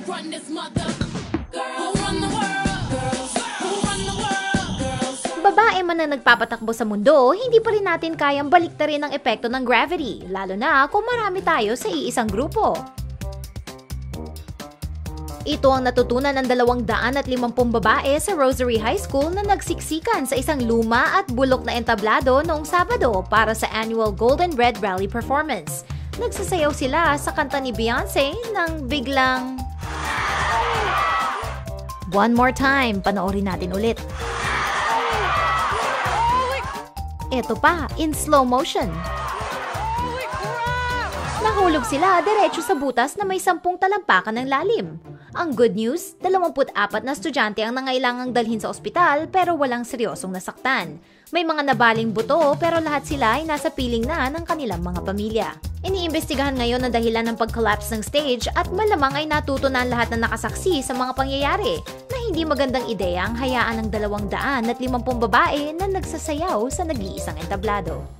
run this mother. Who run the world? Girls. Who run the world? Girls. Babae man na nagpapatakbo sa mundo, hindi pa rin natin kayang baliktarin ang epekto ng gravity, lalo na kung marami tayo sa iisang grupo. Ito ang natutunan ng 250 babae sa Rosary High School na nagsiksikan sa isang luma at bulok na entablado noong Sabado para sa annual Golden Red Rally performance. Nagsasayaw sila sa kanta ni Beyonce nang biglang... One more time, panoorin natin ulit. Ito pa, in slow motion. Nahulog sila diretso sa butas na may 10 talampakan ng lalim. Ang good news, 24 na estudyante ang nangailangang dalhin sa ospital pero walang seryosong nasaktan. May mga nabaling buto pero lahat sila ay nasa piling na ng kanilang mga pamilya. Iniimbestigahan ngayon ang dahilan ng pag-collapse ng stage at malamang ay natuto na ang lahat na nakasaksi sa mga pangyayari na hindi magandang ideya ang hayaan ng 250 babae na nagsasayaw sa nag-iisang entablado.